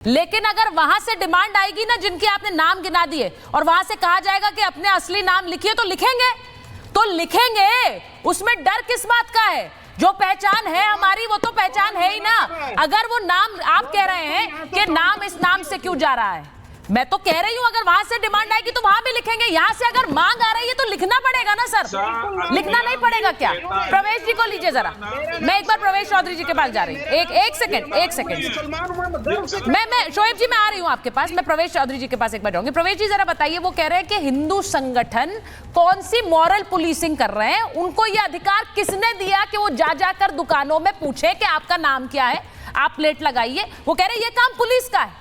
लेकिन अगर वहां से डिमांड आएगी ना, जिनके आपने नाम गिना दिए, और वहां से कहा जाएगा कि अपने असली नाम लिखिए, तो लिखेंगे, तो लिखेंगे। उसमें डर किस बात का है? जो पहचान है हमारी वो तो पहचान है ही ना। अगर वो नाम आप कह रहे हैं कि नाम इस नाम से क्यों जा रहा है, मैं तो कह रही हूं अगर वहां से डिमांड आएगी तो वहां भी लिखेंगे। यहां से अगर मांग आ रही है तो लिखना पड़ेगा ना सर, लिखना नहीं पड़ेगा क्या? प्रवेश जी को लीजिए जरा, मैं एक बार प्रवेश चौधरी जी के पास जा रही हूँ। एक सेकंड मैं शोएब जी मैं आ रही हूँ आपके पास, मैं प्रवेश चौधरी जी के पास एक बार जाऊंगी। प्रवेश जी जरा बताइए, वो कह रहे हैं कि हिंदू संगठन कौन सी मॉरल पुलिसिंग कर रहे हैं, उनको ये अधिकार किसने दिया कि वो जा जाकर दुकानों में पूछे कि आपका नाम क्या है, आप प्लेट लगाइए। वो कह रहे हैं ये काम पुलिस का है।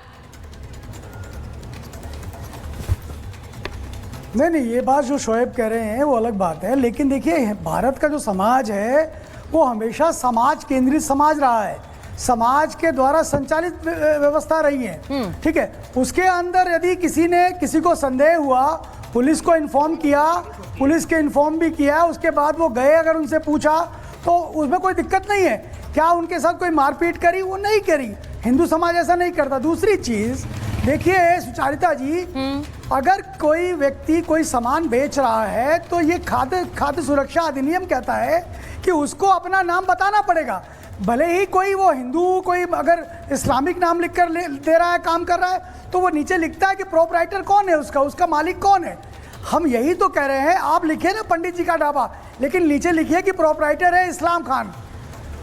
नहीं, ये बात जो शोएब कह रहे हैं वो अलग बात है, लेकिन देखिए भारत का जो समाज है वो हमेशा समाज केंद्रित समाज रहा है, समाज के द्वारा संचालित व्यवस्था रही है, ठीक है। उसके अंदर यदि किसी ने किसी को संदेह हुआ, पुलिस को इन्फॉर्म किया, पुलिस के इन्फॉर्म भी किया, उसके बाद वो गए, अगर उनसे पूछा तो उसमें कोई दिक्कत नहीं है। क्या उनके साथ कोई मारपीट करी? वो नहीं करी, हिंदू समाज ऐसा नहीं करता। दूसरी चीज देखिए सुचारिता जी, अगर कोई व्यक्ति कोई सामान बेच रहा है तो ये खाद्य सुरक्षा अधिनियम कहता है कि उसको अपना नाम बताना पड़ेगा। भले ही कोई वो हिंदू, कोई अगर इस्लामिक नाम लिखकर दे रहा है, काम कर रहा है, तो वो नीचे लिखता है कि प्रोपराइटर कौन है, उसका मालिक कौन है। हम यही तो कह रहे हैं, आप लिखे ना पंडित जी का ढाबा, लेकिन नीचे लिखिए कि प्रोपराइटर है इस्लाम खान,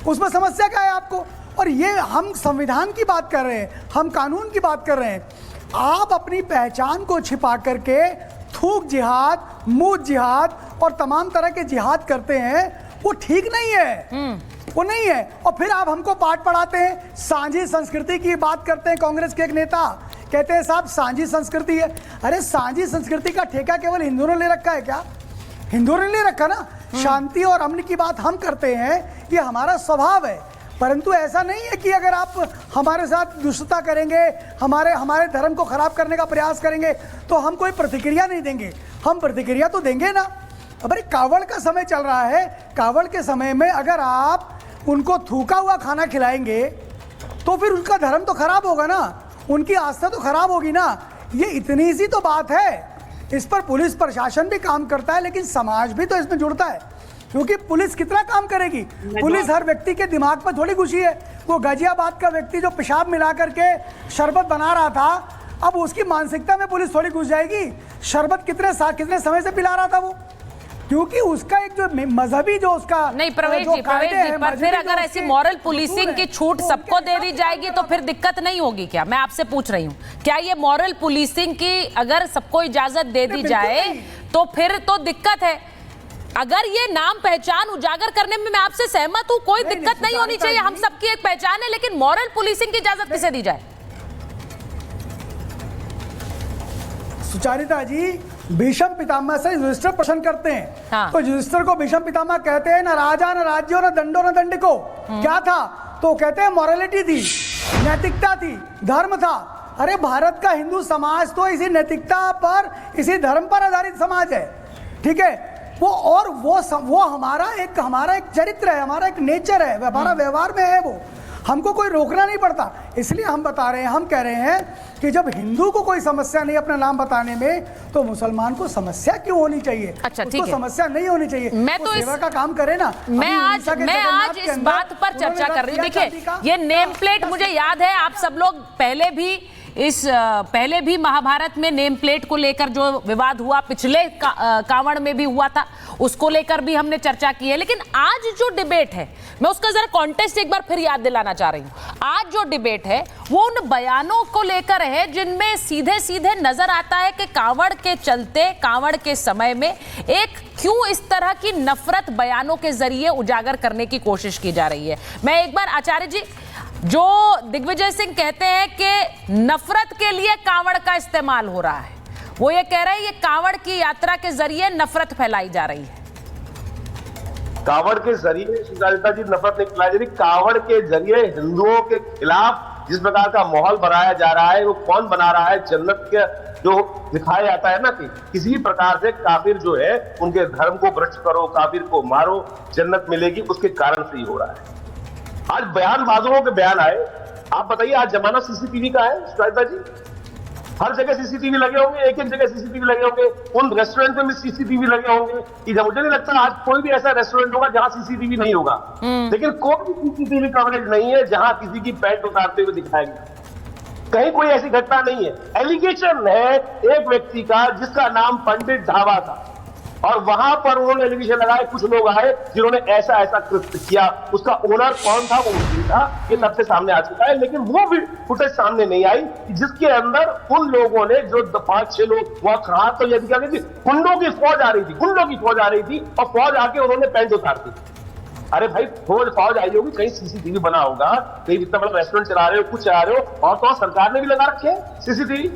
उसमें समस्या क्या है आपको? और ये हम संविधान की बात कर रहे हैं, हम कानून की बात कर रहे हैं। आप अपनी पहचान को छिपा करके थूक जिहाद, मूत जिहाद और तमाम तरह के जिहाद करते हैं, वो ठीक नहीं है, वो नहीं है। और फिर आप हमको पाठ पढ़ाते हैं, सांझी संस्कृति की बात करते हैं। कांग्रेस के एक नेता कहते हैं साहब सांझी संस्कृति है। अरे सांझी संस्कृति का ठेका केवल हिंदुओं ने ले रखा है क्या? हिंदुओं ने ले रखा ना। शांति और अमन की बात हम करते हैं, ये हमारा स्वभाव है, परंतु ऐसा नहीं है कि अगर आप हमारे साथ दुष्टता करेंगे, हमारे धर्म को खराब करने का प्रयास करेंगे तो हम कोई प्रतिक्रिया नहीं देंगे। हम प्रतिक्रिया तो देंगे ना। अब अरे कावड़ का समय चल रहा है, कावड़ के समय में अगर आप उनको थूका हुआ खाना खिलाएंगे तो फिर उनका धर्म तो खराब होगा ना, उनकी आस्था तो खराब होगी ना। ये इतनी सी तो बात है। इस पर पुलिस प्रशासन भी काम करता है, लेकिन समाज भी तो इसमें जुड़ता है, क्योंकि पुलिस कितना काम करेगी? पुलिस हर व्यक्ति के दिमाग पर थोड़ी घुसी है। वो गाजियाबाद का व्यक्ति जो पेशाब मिला करके शरबत बना रहा था, अब उसकी मानसिकता में पुलिस थोड़ी घुस जाएगी? शरबत कितने समय से पिला रहा था वो? क्योंकि उसका एक जो मजहबी जो उसका नहीं प्रवेश जी, पर फिर अगर ऐसी मॉरल पुलिसिंग की छूट सबको दे दी जाएगी तो फिर दिक्कत नहीं होगी क्या? मैं आपसे पूछ रही हूँ, क्या ये मॉरल पुलिसिंग की अगर सबको इजाजत दे दी जाए तो फिर तो दिक्कत है। अगर ये नाम पहचान उजागर करने में मैं आपसे सहमत हूं, कोई दिक्कत नहीं होनी चाहिए, हम सबकी एक पहचान है, लेकिन मॉरल पुलिसिंग की इजाजत किसे दी जाए? सुचारिता जी, भीष्म पितामह से युधिष्ठिर प्रश्न करते हैं, हाँ। तो युधिष्ठिर को भीष्म पितामह कहते हैं, न राजा न राज्यो न दंडो न दंडिको। क्या था? तो कहते हैं मॉरलिटी थी, नैतिकता थी, धर्म था। अरे भारत का हिंदू समाज तो इसी नैतिकता पर, इसी धर्म पर आधारित समाज है, ठीक है। वो हमारा एक चरित्र है, हमारा एक नेचर है, हमारा व्यवहार में है वो, हमको कोई रोकना नहीं पड़ता। इसलिए हम बता रहे हैं, हम कह रहे हैं कि जब हिंदू को कोई समस्या नहीं अपना नाम बताने में, तो मुसलमान को समस्या क्यों होनी चाहिए? अच्छा, उसको समस्या नहीं होनी चाहिए। मैं तो सेवा का काम करे ना। मैं आज इस बात पर चर्चा कर रही हूँ। देखिए ये नेम प्लेट, मुझे याद है आप सब लोग पहले भी महाभारत में नेम प्लेट को लेकर जो विवाद हुआ, पिछले कांवड़ में भी हुआ था, उसको लेकर भी हमने चर्चा की है। लेकिन आज जो डिबेट है, मैं उसका जरा कॉन्टेक्स्ट एक बार फिर याद दिलाना चाह रही हूं। आज जो डिबेट है वो उन बयानों को लेकर है जिनमें सीधे सीधे नजर आता है कि कांवड़ के चलते, कांवड़ के समय में एक क्यों इस तरह की नफरत बयानों के जरिए उजागर करने की कोशिश की जा रही है। मैं एक बार आचार्य जी, जो दिग्विजय सिंह कहते हैं कि नफरत के लिए कांवड़ का इस्तेमाल हो रहा है, वो ये कह रहे हैं ये कांवड़ की यात्रा के जरिए नफरत फैलाई जा रही है। कांवड़ के जरिए सुचारिता जी नफरत नहीं फैलाई जा रही, कांवड़ के जरिए हिंदुओं के खिलाफ जिस प्रकार का माहौल बनाया जा रहा है, वो कौन बना रहा है? जन्नत के जो दिखाया जाता है ना कि किसी भी प्रकार से काफिर जो है उनके धर्म को भ्रष्ट करो, काफिर को मारो, जन्नत मिलेगी, उसके कारण से ही हो रहा है। आज बयानबाजों के बयान आए आप बताइए, आज जमाना सीसीटीवी का है सुजाता जी। हर जगह सीसीटीवी लगे होंगे, एक एक जगह सीसीटीवी लगे होंगे, उन रेस्टोरेंट में भी सीसीटीवी लगे होंगे। कि मुझे नहीं लगता आज कोई भी ऐसा रेस्टोरेंट होगा जहां सीसीटीवी नहीं होगा, लेकिन कोई भी सीसीटीवी कवरेज नहीं है जहां किसी की पैंट उतारते हुए दिखाया गया। कहीं कोई ऐसी घटना नहीं है। एलिगेशन है एक व्यक्ति का जिसका नाम पंडित ढाबा था, और वहां पर उन्होंने एलिगेशन लगाए, कुछ लोग आए जिन्होंने ऐसा ऐसा कृत्य किया। उसका ओनर कौन था वो मुश्किल था, ये तब से सामने आ चुका है, लेकिन वो भी फुटेज सामने नहीं आई जिसके अंदर उन लोगों ने जो 5-6 लोग वहां खड़ा, तो यदि क्या थी, गुंडों की फौज आ रही थी, गुंडों की फौज आ रही थी, और फौज आके उन्होंने पैंट उतार दी। अरे भाई, फौज आई होगी, कहीं सीसीटीवी बना होगा, कहीं इतना बड़ा रेस्टोरेंट चला रहे हो, कुछ चला रहे हो, और तो सरकार ने भी लगा रखे हैं सीसीटीवी।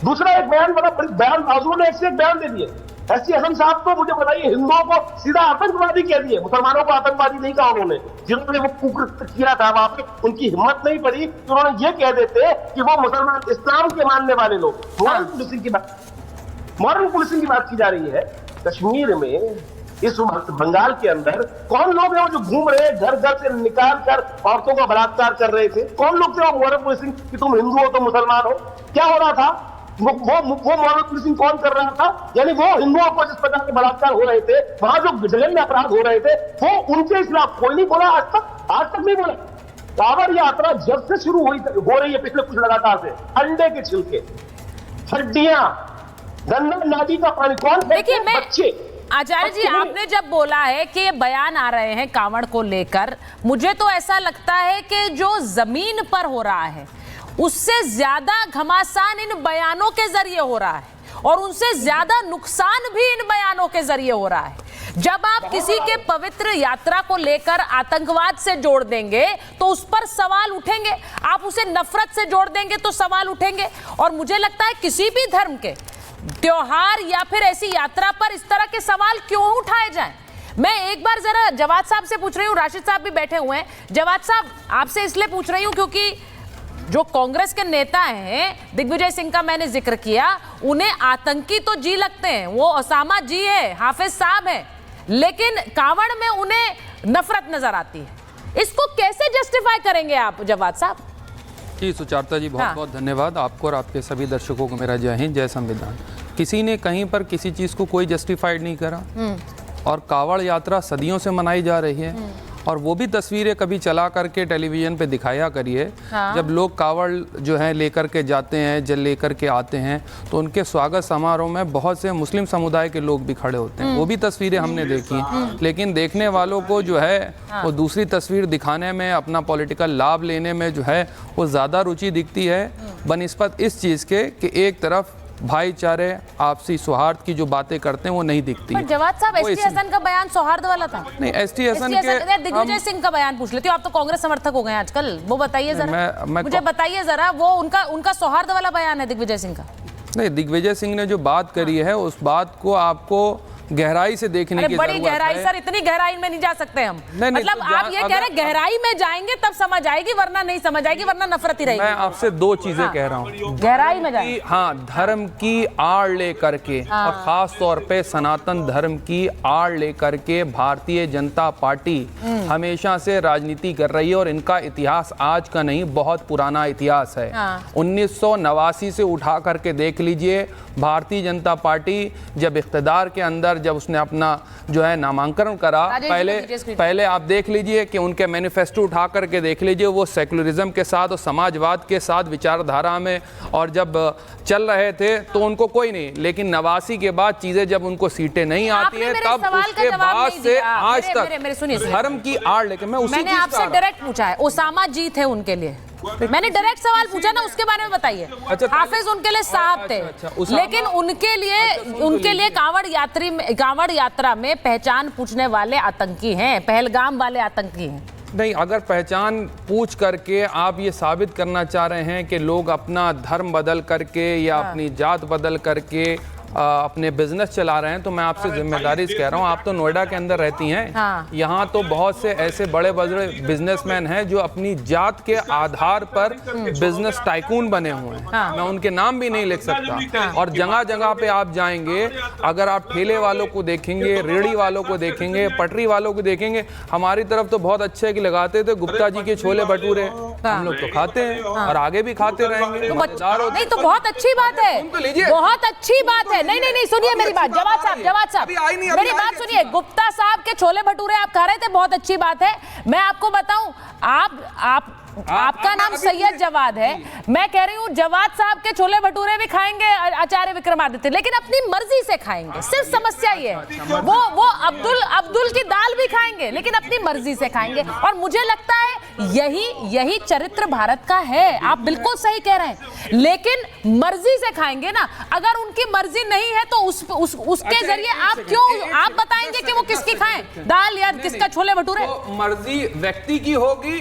दूसरा एक बयान बड़ा बयान बाजुओं ने एक से एक बयान दे दिए। एसटी हसन साहब को मुझे बताइए, हिंदुओं को सीधा आतंकवादी कह दिए, मुसलमानों को आतंकवादी नहीं कहा उन्होंने। जिन्होंने वो कुकृत्य किया था वहां पे, उनकी हिम्मत नहीं पड़ी कि उन्होंने ये कह देते कि वो मुसलमान इस्लाम के मानने वाले लोग। मॉरल पुलिसिंग की बात की जा रही है कश्मीर में। इस वक्त बंगाल के अंदर कौन लोग हैं वो जो घूम रहे, घर घर से निकाल कर औरतों का बलात्कार कर रहे थे? कौन लोग थे वो मॉरल पुलिसिंग कि तुम हिंदू हो तो मुसलमान हो? क्या हो रहा था? वो मॉरल पुलिसिंग कौन कर रहा था? यानी वो हिंदुओं को जिस प्रकार के बलात्कार हो रहे थे, वहां जो जघन्य अपराध हो रहे थे, वो उनके खिलाफ कोई नहीं बोला आज तक नहीं बोला। कांवड़ यात्रा जब से शुरू हो रही है पिछले कुछ लगातार से, अंडे के छिलके, हड्डियां, गंगा नदी का पानी, कौन देखिए बच्चे। आचार्य जी, आपने जब बोला है कि ये बयान आ रहे हैं कांवड़ को लेकर, मुझे तो ऐसा लगता है कि जो जमीन पर हो रहा है उससे ज्यादा घमासान इन बयानों के जरिए हो रहा है, और उनसे ज्यादा नुकसान भी इन बयानों के जरिए हो रहा है। जब आप किसी के पवित्र यात्रा को लेकर आतंकवाद से जोड़ देंगे तो उस पर सवाल उठेंगे, आप उसे नफरत से जोड़ देंगे तो सवाल उठेंगे। और मुझे लगता है किसी भी धर्म के त्योहार या फिर ऐसी यात्रा पर इस तरह के सवाल क्यों उठाए जाएं? मैं एक बार जरा जवाद साहब से पूछ रही हूँ, राशिद साहब भी बैठे हुए हैं। जवाद साहब, आपसे इसलिए पूछ रही हूँ क्योंकि जो कांग्रेस के नेता हैं, दिग्विजय सिंह का मैंने जिक्र किया, उन्हें आतंकी तो जी लगते हैं, वो ओसामा जी है, हाफिज साहब है, लेकिन कांवड़ में उन्हें नफरत नजर आती है। इसको कैसे जस्टिफाई करेंगे आप जवाद साहब? जी सुचारता जी, बहुत बहुत धन्यवाद आपको और आपके सभी दर्शकों को मेरा जय हिंद, जय संविधान। किसी ने कहीं पर किसी चीज़ को कोई जस्टिफाइड नहीं करा, और कांवड़ यात्रा सदियों से मनाई जा रही है। और वो भी तस्वीरें कभी चला करके टेलीविज़न पे दिखाया करिए, जब लोग कांवड़ जो है लेकर के जाते हैं, जल लेकर के आते हैं, तो उनके स्वागत समारोह में बहुत से मुस्लिम समुदाय के लोग भी खड़े होते हैं। वो भी तस्वीरें हमने देखी, लेकिन देखने वालों को जो है वो दूसरी तस्वीर दिखाने में, अपना पॉलिटिकल लाभ लेने में जो है वो ज़्यादा रुचि दिखती है, बनिस्बत इस चीज़ के कि एक तरफ भाईचारे, आपसी सौहार्द की जो बातें करते हैं वो नहीं दिखती। पर जवाद साहब, एसटी हसन का बयान सौहार्द वाला था। नहीं, एसटी हसन के दिग्विजय सिंह का बयान पूछ लेती हूँ, आप तो कांग्रेस समर्थक हो गए आजकल, वो बताइए जरा, मुझे बताइए जरा, वो उनका सौहार्द वाला बयान है दिग्विजय सिंह का? नहीं, दिग्विजय सिंह ने जो बात करी है उस बात को आपको गहराई से देखने की बड़ी जरूरत गहराई है। सर, इतनी गहराई में नहीं जा सकते हम। मतलब तो आप ये कह रहे हैं गहराई में जाएंगे तब समझ आएगी, वरना नहीं समझ आएगी, वरना नफरत ही रहेगी। मैं आपसे दो चीजें कह रहा हूँ, गहराई में जाएंगे। हाँ, धर्म की आड़ लेकर के, और खास तौर पे सनातन धर्म की आड़ लेकर के भारतीय जनता पार्टी हमेशा से राजनीति कर रही है, और इनका इतिहास आज का नहीं, बहुत पुराना इतिहास है। 1989 से उठा करके देख लीजिए, भारतीय जनता पार्टी जब इख्तिदार के अंदर, जब उसने अपना जो है नामांकन करा, पहले आप देख लीजिए कि उनके मैनिफेस्टो उठा करके देख लीजिए, वो सेकुलरिज्म के साथ और समाजवाद के साथ विचारधारा में और जब चल रहे थे तो उनको कोई नहीं, लेकिन 89 के बाद चीजें जब उनको सीटें नहीं आती हैं, तब उसके बाद से आज तक धर्म की आड़ लेके मैंने आपसे डायरेक्ट पूछा है, ओसामा जी थे उनके लिए, मैंने डायरेक्ट सवाल पूछा ना, उसके बारे में बताइए। हाफिज उनके लिए साहब थे, लेकिन उनके लिए कांवड़ यात्रा में पहचान पूछने वाले आतंकी हैं, पहलगाम वाले आतंकी हैं। नहीं, अगर पहचान पूछ करके आप ये साबित करना चाह रहे हैं कि लोग अपना धर्म बदल करके या अपनी जात बदल करके अपने बिजनेस चला रहे हैं, तो मैं आपसे जिम्मेदारी से कह रहा हूँ, आप तो नोएडा के अंदर रहती हैं। हाँ। यहाँ तो बहुत से ऐसे बड़े बड़े बिजनेसमैन हैं जो अपनी जात के आधार पर बिजनेस टाइकून बने हुए हैं। हाँ। मैं उनके नाम भी नहीं लिख सकता। और जगह जगह पे आप जाएंगे, अगर आप ठेले वालों को देखेंगे, रेहड़ी वालों को देखेंगे, पटरी वालों को देखेंगे, हमारी तरफ तो बहुत अच्छे की लगाते थे गुप्ता जी के छोले भटूरे, हम लोग तो खाते हैं और आगे भी खाते रहेंगे। मजेदार होते नहीं तो बहुत अच्छी बात है, सुन तो लीजिए। बहुत अच्छी बात है। नहीं नहीं नहीं, सुनिए मेरी बात, जवाद साहब अभी आई नहीं, अभी मेरी आई बात नहीं। सुनिए। गुप्ता साहब के छोले भटूरे आप खा रहे थे, बहुत अच्छी बात है। मैं आपको बताऊं, आपका नाम सैयद जवाद है, मैं कह रही हूँ जवाद साहब के छोले भटूरे भी खाएंगे आचार्य विक्रमादित्य, लेकिन अपनी मर्जी से खाएंगे। सिर्फ समस्या ये है, वो अब्दुल की दाल भी खाएंगे, लेकिन अपनी मर्जी से खाएंगे। और मुझे लगता है यही चरित्र भारत का है। आप बिल्कुल सही कह रहे हैं, लेकिन मर्जी से खाएंगे ना। अगर उनकी मर्जी नहीं है तो उसके जरिए आप बताएंगे कि वो किसकी खाएं, दाल या किसका छोले भटूरे? तो मर्जी व्यक्ति की होगी